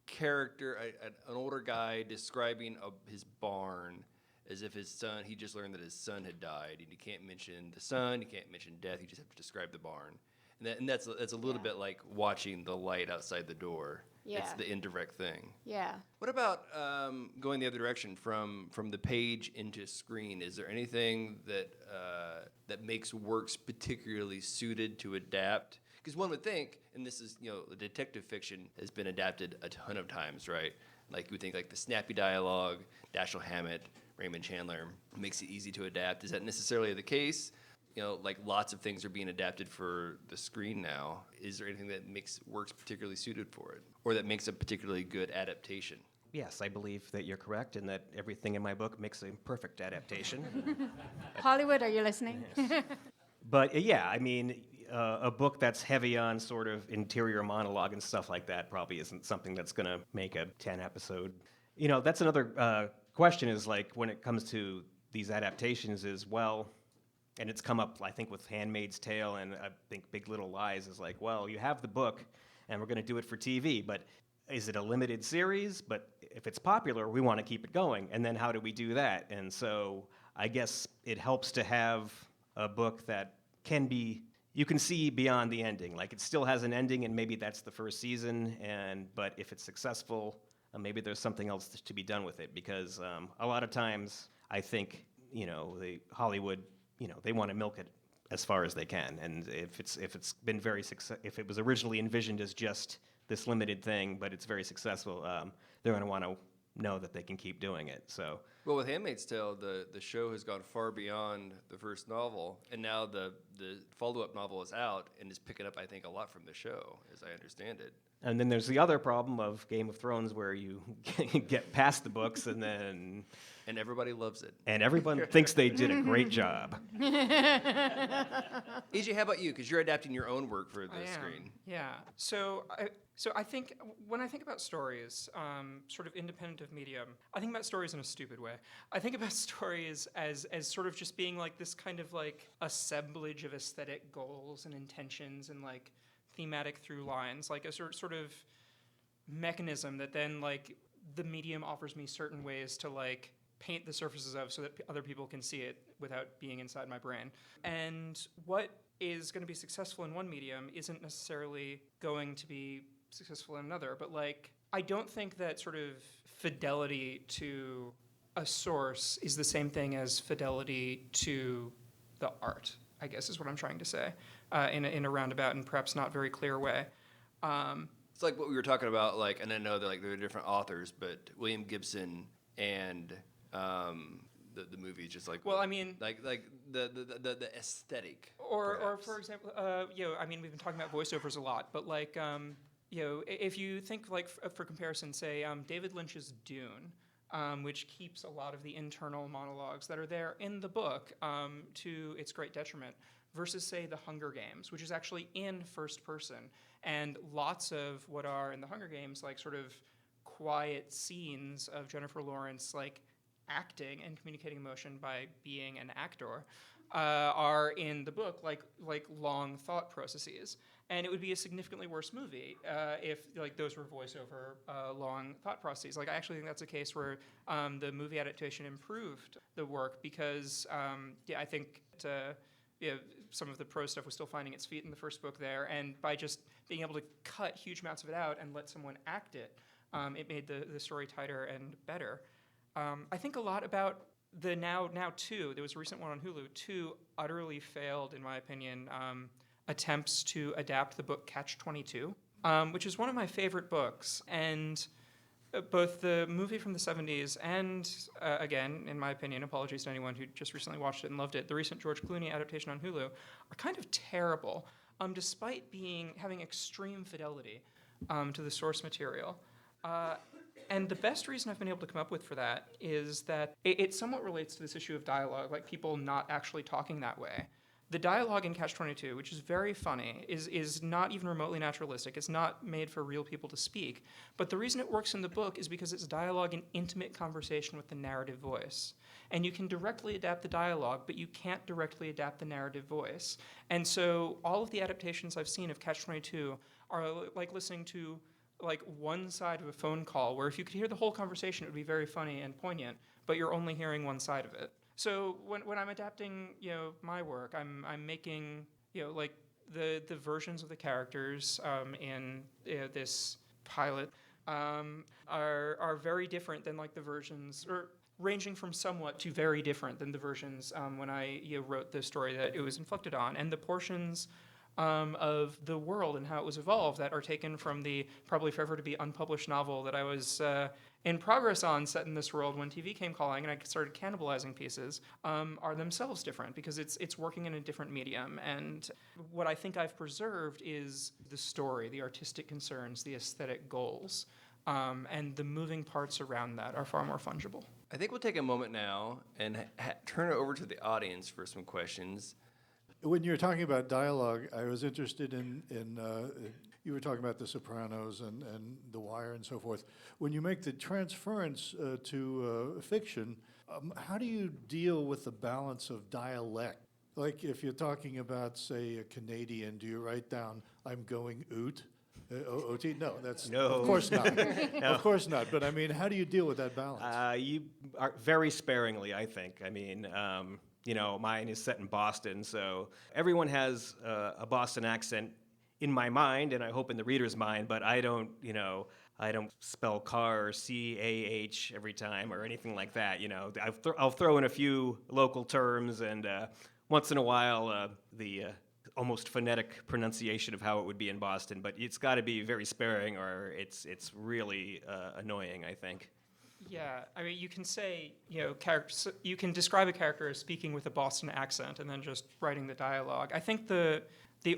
S2: character, an older guy describing his barn as if he just learned that his son had died, and you can't mention the son, you can't mention death, you just have to describe the barn. And that's a little bit like watching the light outside the door.
S3: Yeah.
S2: It's the indirect thing.
S3: Yeah.
S2: What about going the other direction from the page into screen? Is there anything that makes works particularly suited to adapt? Because one would think, and this is, the detective fiction has been adapted a ton of times, right? Like, you would think the snappy dialogue, Dashiell Hammett, Raymond Chandler, makes it easy to adapt. Is that necessarily the case? Lots of things are being adapted for the screen now. Is there anything that makes works particularly suited for it, or that makes a particularly good adaptation?
S5: Yes, I believe that you're correct, and that everything in my book makes a perfect adaptation.
S3: Hollywood, are you listening?
S5: But a book that's heavy on sort of interior monologue and stuff like that probably isn't something that's going to make a 10-episode. That's another question, is when it comes to these adaptations is, and it's come up, I think, with Handmaid's Tale, and I think Big Little Lies is you have the book, and we're going to do it for TV, but is it a limited series? But if it's popular, we want to keep it going, and then how do we do that? And so I guess it helps to have a book that you can see beyond the ending. It still has an ending, and maybe that's the first season, but if it's successful, maybe there's something else to be done with it, because a lot of times I think, the Hollywood, they want to milk it as far as they can, and if it's been if it was originally envisioned as just this limited thing, but it's very successful, they're going to want to know that they can keep doing it. So,
S2: well, with Handmaid's Tale, the show has gone far beyond the first novel, and now the follow-up novel is out and is picking up, I think, a lot from the show, as I understand it.
S5: And then there's the other problem of Game of Thrones, where you get past the books and then...
S2: And everybody loves it.
S5: And everyone thinks they did a great job.
S2: EJ, how about you? Because you're adapting your own work for the screen.
S4: Yeah. So I think when I think about stories, sort of independent of medium, I think about stories in a stupid way. I think about stories as sort of just being this kind of assemblage of aesthetic goals and intentions and thematic through lines, a sort of mechanism that then the medium offers me certain ways to paint the surfaces of, so that other people can see it without being inside my brain. And what is going to be successful in one medium isn't necessarily going to be successful in another. But like, I don't think that sort of fidelity to a source is the same thing as fidelity to the art, I guess is what I'm trying to say, in a roundabout and perhaps not very clear way.
S2: It's like what we were talking about, like, and I know that like there are different authors, but William Gibson and the movie is just like,
S4: Well, I mean,
S2: like the aesthetic.
S4: or
S2: perhaps.
S4: for example, I mean, we've been talking about voiceovers a lot, but like, if you think like for comparison, say David Lynch's Dune, which keeps a lot of the internal monologues that are there in the book to its great detriment, versus say The Hunger Games, which is actually in first person, and lots of what are in The Hunger Games like sort of quiet scenes of Jennifer Lawrence like acting and communicating emotion by being an actor are in the book like long thought processes. And it would be a significantly worse movie if like those were voiceover long thought processes. Like I actually think that's a case where the movie adaptation improved the work because I think some of the prose stuff was still finding its feet in the first book there, and by just being able to cut huge amounts of it out and let someone act it, it made the story tighter and better. I think a lot about the now two. There was a recent one on Hulu. Two utterly failed, in my opinion, attempts to adapt the book Catch-22, which is one of my favorite books. And both the movie from the 70s and, again, in my opinion, apologies to anyone who just recently watched it and loved it, the recent George Clooney adaptation on Hulu are kind of terrible, despite having extreme fidelity to the source material. And the best reason I've been able to come up with for that is that it somewhat relates to this issue of dialogue, like people not actually talking that way. The dialogue in Catch-22, which is very funny, is not even remotely naturalistic. It's not made for real people to speak. But the reason it works in the book is because it's dialogue in intimate conversation with the narrative voice. And you can directly adapt the dialogue, but you can't directly adapt the narrative voice. And so all of the adaptations I've seen of Catch-22 are like listening to like one side of a phone call, where if you could hear the whole conversation, it would be very funny and poignant, but you're only hearing one side of it. So when I'm adapting, my work, I'm making, like the versions of the characters in this pilot are very different than like the versions, or ranging from somewhat to very different than the versions when I wrote the story that it was inflected on, and the portions of the world and how it was evolved that are taken from the probably forever to be unpublished novel that I was in progress on, set in this world when TV came calling and I started cannibalizing pieces, are themselves different because it's working in a different medium. And what I think I've preserved is the story, the artistic concerns, the aesthetic goals, and the moving parts around that are far more fungible.
S2: I think we'll take a moment now and turn it over to the audience for some questions.
S6: When you were talking about dialogue, I was interested in you were talking about The Sopranos and The Wire and so forth. When you make the transference to fiction, how do you deal with the balance of dialect? Like if you're talking about, say, a Canadian, do you write down, I'm going oot? OT? No, that's
S5: No.
S6: Of course not.
S5: No.
S6: Of course not. But I mean, how do you deal with that balance?
S5: You are very sparingly, I think. I mean, mine is set in Boston, so everyone has a Boston accent in my mind, and I hope in the reader's mind, but I don't spell car C-A-H every time or anything like that, I'll throw in a few local terms and once in a while the almost phonetic pronunciation of how it would be in Boston, but it's got to be very sparing or it's really annoying, I think.
S4: Yeah, I mean, you can say, you can describe a character as speaking with a Boston accent and then just writing the dialogue. I think the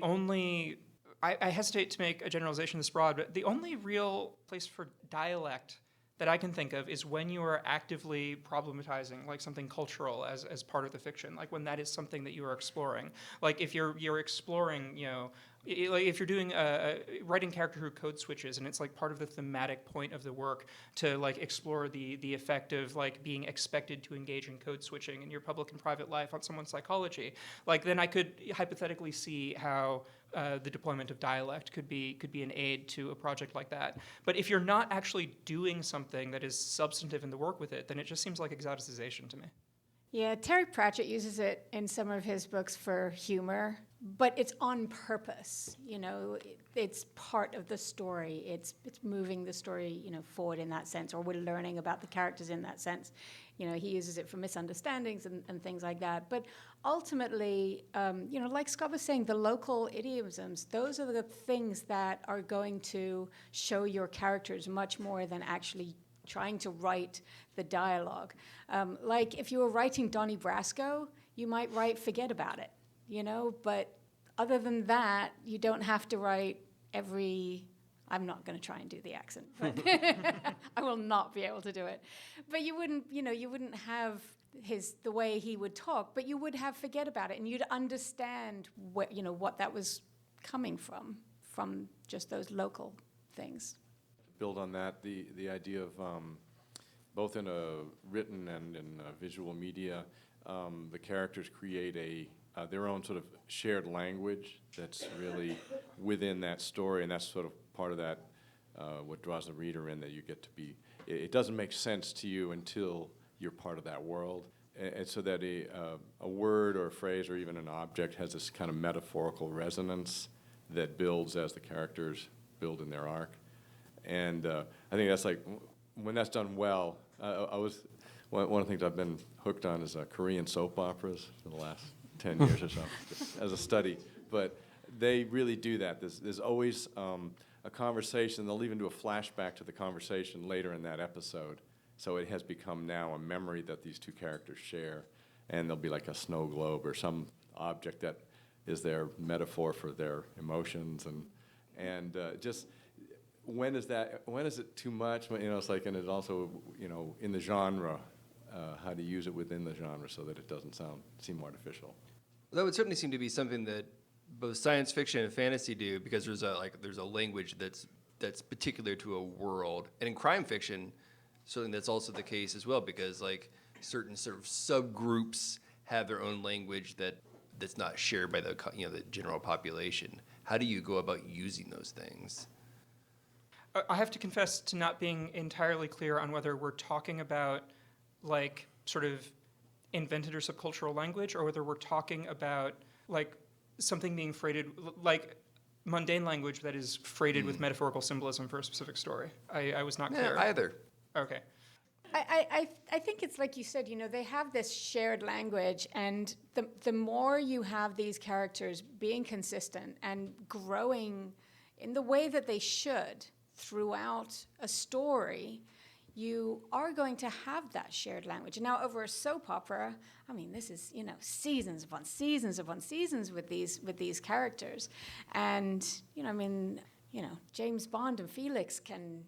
S4: only, I hesitate to make a generalization this broad, but the only real place for dialect that I can think of is when you are actively problematizing like something cultural as part of the fiction, like when that is something that you are exploring. Like if you're exploring, like if you're doing writing character who code switches and it's like part of the thematic point of the work to like explore the effect of like being expected to engage in code switching in your public and private life on someone's psychology, like then I could hypothetically see how the deployment of dialect could be an aid to a project like that. But if you're not actually doing something that is substantive in the work with it, then it just seems like exoticization to me.
S3: Yeah, Terry Pratchett uses it in some of his books for humor. but it's on purpose. It's part of the story. It's moving the story, forward in that sense, or we're learning about the characters in that sense. He uses it for misunderstandings and things like that. But ultimately, like Scott was saying, the local idioms, those are the things that are going to show your characters much more than actually trying to write the dialogue. Like if you were writing Donnie Brasco, you might write forget about it, but other than that, you don't have to write I'm not going to try and do the accent, but I will not be able to do it. But you wouldn't have the way he would talk, but you would have forget about it, and you'd understand what that was coming from just those local things.
S7: Build on that, the idea of both in a written and in visual media, the characters create their own sort of shared language that's really within that story, and that's sort of part of that, what draws the reader in, that you get to be, it doesn't make sense to you until you're part of that world. And so that a word or a phrase or even an object has this kind of metaphorical resonance that builds as the characters build in their arc. And I think that's like, when that's done well, one of the things I've been hooked on is Korean soap operas for the last 10 years or so as a study. But they really do that. There's always a conversation. They'll even do a flashback to the conversation later in that episode. So it has become now a memory that these two characters share. And there'll be like a snow globe or some object that is their metaphor for their emotions. And just when is it too much? It's like, and it's also, in the genre, how to use it within the genre so that it doesn't seem artificial.
S2: That would certainly seem to be something that both science fiction and fantasy do, because there's a language that's particular to a world, and in crime fiction, certainly that's also the case as well, because like certain sort of subgroups have their own language that's not shared by the general population. How do you go about using those things?
S4: I have to confess to not being entirely clear on whether we're talking about like sort of invented or subcultural language, or whether we're talking about like something being freighted, like mundane language that is freighted with metaphorical symbolism for a specific story. I was not clear.
S2: Either.
S4: Okay.
S3: I think it's like you said, they have this shared language, and the more you have these characters being consistent and growing in the way that they should throughout a story, you are going to have that shared language. And now over a soap opera, this is, seasons upon seasons upon seasons with these characters. And, James Bond and Felix can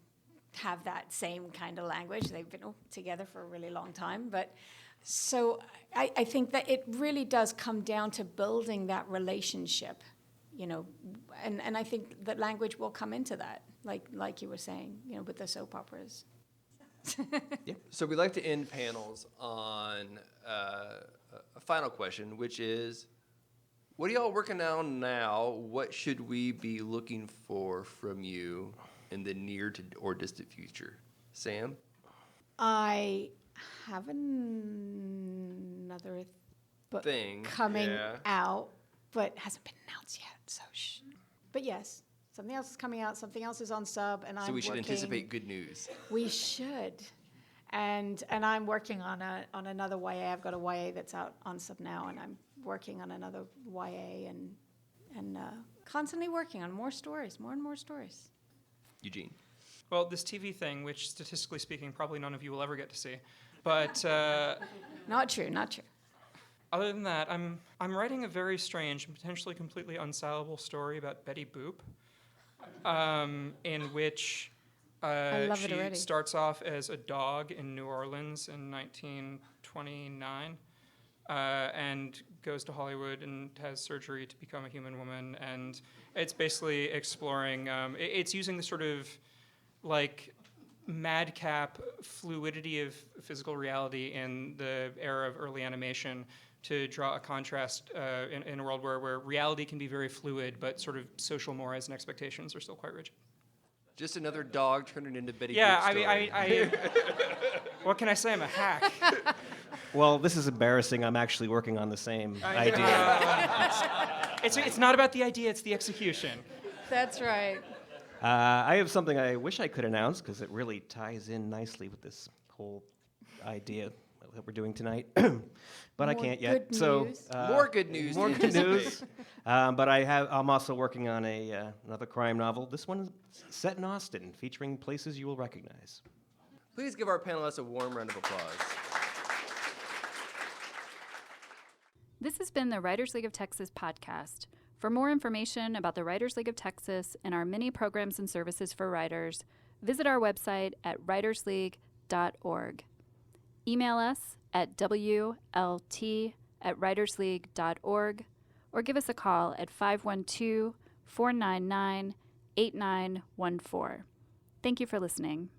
S3: have that same kind of language. They've been together for a really long time. But so I think that it really does come down to building that relationship, and I think that language will come into that, like you were saying, with the soap operas.
S2: Yeah. So we like to end panels on a final question, which is, what are y'all working on now? What should we be looking for from you in the near to or distant future? Sam?
S3: I have another book
S2: Thing
S3: coming out, but hasn't been announced yet, so shh. But yes, something else is coming out, something else is on sub, and
S2: So we should anticipate good news.
S3: We should. And I'm working on another YA. I've got a YA that's out on sub now, and I'm working on another YA and constantly working on more and more stories.
S2: Eugene?
S4: Well, this TV thing, which statistically speaking, probably none of you will ever get to see, but
S3: Not true.
S4: other than that, I'm writing a very strange and potentially completely unsalable story about Betty Boop, in which
S3: I love it
S4: she
S3: already.
S4: starts off as a dog in New Orleans in 1929, and goes to Hollywood and has surgery to become a human woman. And it's basically exploring, it's using the sort of like madcap fluidity of physical reality in the era of early animation to draw a contrast in a world where reality can be very fluid, but sort of social mores and expectations are still quite rigid.
S2: Just another dog turning into Betty
S4: Yeah,
S2: Boop story.
S4: I what can I say? I'm a hack.
S5: Well, this is embarrassing. I'm actually working on the same idea.
S4: It's not about the idea, it's the execution.
S3: That's right.
S5: I have something I wish I could announce because it really ties in nicely with this whole idea that we're doing tonight, but I
S3: More
S5: can't yet.
S3: good
S5: So
S3: news.
S2: More good news.
S5: More
S2: to
S5: good
S2: anticipate.
S5: news. But I'm also working on another crime novel. This one is set in Austin, featuring places you will recognize.
S2: Please give our panelists a warm round of applause.
S1: This has been the Writers League of Texas podcast. For more information about the Writers League of Texas and our many programs and services for writers, visit our website at writersleague.org. Email us at wlt@writersleague.org or give us a call at 512-499-8914. Thank you for listening.